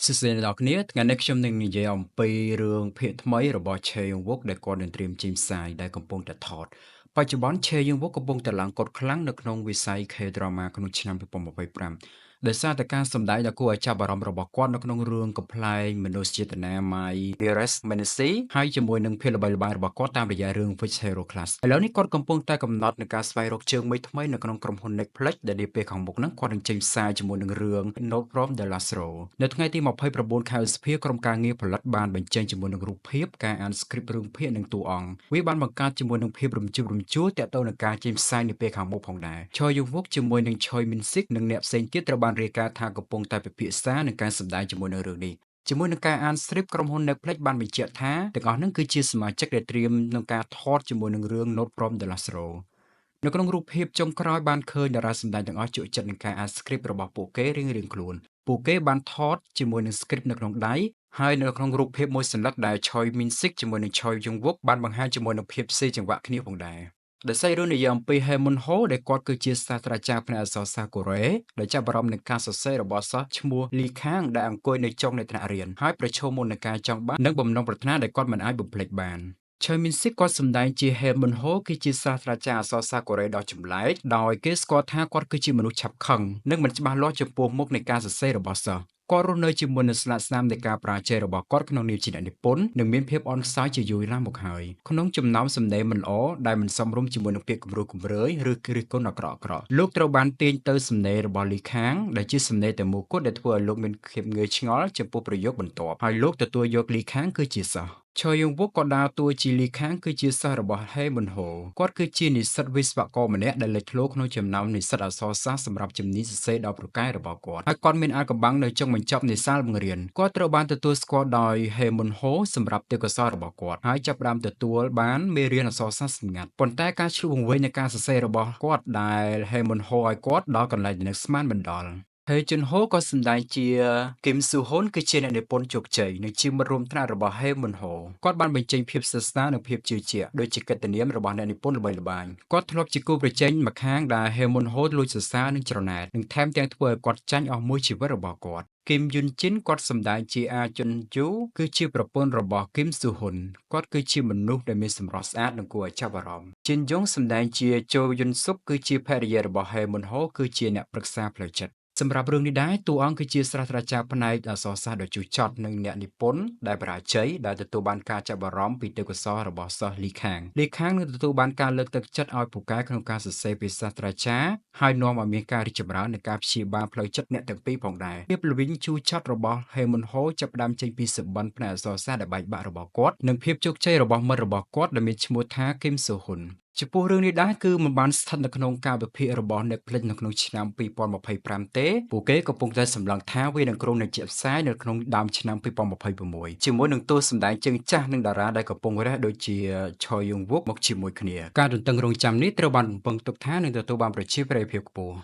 សួស្តីអ្នកនរគ្នាថ្ងៃនេះខ្ញុំនឹងនិយាយអំពីរឿងភាគថ្មីរបស់ Chae Yong-wook ដែលគាត់នឹងត្រៀមចេញផ្សាយដែលកំពុងតែថតបច្ចុប្បន្ន Chae Yong-wook កំពុងតែឡើងកត់ខ្លាំងនៅក្នុងវិស័យ K-drama ក្នុងឆ្នាំ2025ដោយសារតែការសម្ដែងដ៏គួរឲ្យចាប់អារម្មណ៍របស់គាត់នៅក្នុងរឿងកំប្លែងមនោសញ្ចេតនា My Dearest Mency ហើយជាមួយនឹងភាពល្បីល្បាញរបស់គាត់តាមរយៈរឿង Witch Hero Class ឥឡូវនេះគាត់កំពុងតែកំណត់នឹងការស្វែងរកជើងមេថ្មីនៅក្នុងក្រុមហ៊ុន Netflix ដែលនាពេលខាងមុខហ្នឹងគាត់នឹងចេញផ្សាយជាមួយនឹងរឿង Note from the Last Row នៅថ្ងៃទី29 ខែឧសភាក្រុមការងារផលិតបានបញ្ចេញជាមួយនឹងរូបភាពការអាន script រឿងភាគនិងតួអង្គវាបានបង្កើតជាមួយនឹងភាពរំជើបរំជួលទាក់ទងនឹងការចេញផ្សាយនាពេលខាងមុខផងដែរ Choi Yong-wook ជាមួយនឹង Choi Min-sik និងអ្នកផ្សេងទៀតត្រូវបានរាយការណ៍ថាកំពុងតែពិភាក្សានឹងការសម្ដែងជាមួយនឹងរឿងនេះជាមួយនឹងការអាន script ក្រុមហ៊ុន Netflix បានបញ្ជាក់ថាទាំងអស់ហ្នឹងគឺជាសមាជិកដែលត្រៀមនឹងការថតជាមួយនឹងរឿង Note from the Last Row នៅក្នុងរូបភាពចុងក្រោយបានឃើញតារាសម្ដែងទាំងអស់ជក់ចិត្តនឹងការអាន script របស់ពួកគេរៀងៗខ្លួនពួកគេបានថតជាមួយនឹង script នៅក្នុងដៃហើយនៅក្នុងរូបភាពមួយសន្លឹកដែល Choi Min-sik ជាមួយនឹង Choi Yong-wook បានបង្ហាញជាមួយនឹងភាពផ្សេងចង្វាក់គ្នាផងដែរដោយសាររឿងនិយាយអំពី Hae Mon-ho ដែលគាត់គឺជាសាស្ត្រាចារ្យផ្នែកអក្សរសាស្ត្រកូរ៉េដែលចាប់អារម្មណ៍នឹងការសរសេររបស់សិស្សឈ្មោះ Lee Kang ដែលអង្គុយនៅចុងនៃថ្នាក់រៀនហើយប្រឈមមុខនឹងការចង់បាននិងបំណងប្រាថ្នាដែលគាត់មិនអាចបំភ្លេចបានChoi Min-sik គាត់សម្ដែងជា Hae Mon-ho គឺជាសាស្ត្រាចារ្យអក្សរសាស្ត្រកូរ៉េដ៏ចម្លែកដោយគេស្គាល់ថាគាត់គឺជាមនុស្សឆាប់ខឹងនិងមិនច្បាស់លាស់ចំពោះមុខនៃការសរសេររបស់សិស្សគាត់រស់នៅជាមួយនឹងស្លាកស្នាមនៃការបរាជ័យរបស់គាត់ក្នុងនាមជាអ្នកនិពន្ធនិងមានភាពអន់ខ្សោយជាយូរណាស់មកហើយក្នុងចំណោមសម្ដីមិនល្អដែលមិនសមរម្យជាមួយនឹងពាក្យគំរោះគំរើយឬគិរិះគន់អាក្រក់ៗលោកត្រូវបានទាញទៅសម្ដីរបស់លីខាងដែលជាសម្ដីតែមួយគត់ដែលធ្វើឲ្យលោកមានភាពងឿឆ្ងល់ចំពោះប្រយោគបន្ទាប់ហើយលោកទទួលយកលីខាងគឺជាសិស្ស Choi Yong-wook ក៏ដើរតួជាលីខាងគឺជាសិស្សរបស់ Hae Mon-ho គាត់គឺជានិស្សិតវិស្វករម្នាក់ដែលលេចធ្លោក្នុងចំណោមនិស្សិតអក្សរសាស្ត្រសម្រាប់ជំនាញសរសេរដ៏ប្រកែករបស់គាត់ហើយគាត់មានអាថ៌កំបាំងនៅចុងបញ្ចប់នៃសាលបង្រៀនគាត់ត្រូវបានទទួលស្គាល់ដោយ Hae Mon-ho សម្រាប់ទេពកោសល្យរបស់គាត់ហើយចាប់ផ្ដើមទទួលបានមេរៀនអក្សរសាស្ត្រសម្ងាត់ប៉ុន្តែការឆ្លុះបង្វីងនៃការសរសេររបស់គាត់ដែល Hae Mon-ho ឲ្យគាត់ដល់កន្លែងដែលនឹកស្មានមិនដល់ហេជុនហូក៏សម្ដែងជាគឹមស៊ូហ៊ុនគឺជាអ្នកនិពន្ធជោគជ័យនិងជាមិត្តរួមថ្នាក់របស់ហេមុនហូគាត់បានបញ្ចេញភាពស្និទ្ធស្នាលនិងភាពជឿជាក់ដូចជាកិត្តិនាមរបស់អ្នកនិពន្ធល្បីល្បាញគាត់ធ្លាប់ជាគូប្រជែងម្ខាងដែលហេមុនហូលួចសរសើរនិងច្រណែតនិងថែមទាំងធ្វើឲ្យគាត់ចាញ់អស់មួយជីវិតរបស់គាត់គឹមយុនជិនគាត់សម្ដែងជាអាជុនយូគឺជាប្រពន្ធរបស់គឹមស៊ូហ៊ុនគាត់គឺជាមនុស្សដែលមានសម្រស់ស្អាតនិងគួរឲ្យចាប់អារម្មណ៍ជិនយ៉ុងសម្ដែងជាជូយុនស៊ុបគឺជាភរិយារបស់ហេមុនហូគឺជាអ្នកប្រឹក្សាផ្លូវចិត្តសម្រាប់រឿងនេះដែរតួអង្គគឺជាសាស្ត្រាចារ្យផ្នែកអក្សរសាស្ត្រដ៏ជូរចត់និងអ្នកនិពន្ធដែលបរាជ័យដែលទទួលបានការចាប់អារម្មណ៍ពីទេពកោសល្យរបស់សិស្សលីខាងនឹងទទួលបានការលើកទឹកចិត្តឲ្យពូកែក្នុងការសរសេរពីសាស្ត្រាចារ្យហើយនាំឲ្យមានការរីកចម្រើននៃការព្យាបាលផ្លូវចិត្តអ្នកទាំងពីរផងដែរភាពល្វីងជូរចត់របស់ហេមុនហូចាប់ផ្ដើមចេញពីសម្បត្តិផ្នែកអក្សរសាស្ត្រដែលបែកបាក់របស់គាត់និងភាពជោគជ័យរបស់មិត្តរបស់គាត់ដែលមានឈ្មោះថាគឹមស៊ូហ៊ុនចំពោះរឿងនេះដែរគឺមិនបានស្ថិតនៅក្នុងការវិភាគរបស់ Netflix នៅក្នុងឆ្នាំ2025ទេពួកគេកំពុងតែសម្លឹងថាវានឹងគ្រោងនឹងជាផ្សាយនៅក្នុងដើមឆ្នាំ2026ជាមួយនឹងតួសម្ដែងជើងចាស់និងតារាដែលកំពុងរះដូចជា Choi Yong-wook មកជាមួយគ្នាការទន្ទឹងរង់ចាំនេះត្រូវបានរំពឹងទុកថានឹងទទួលបានប្រជាប្រិយភាពខ្ពស់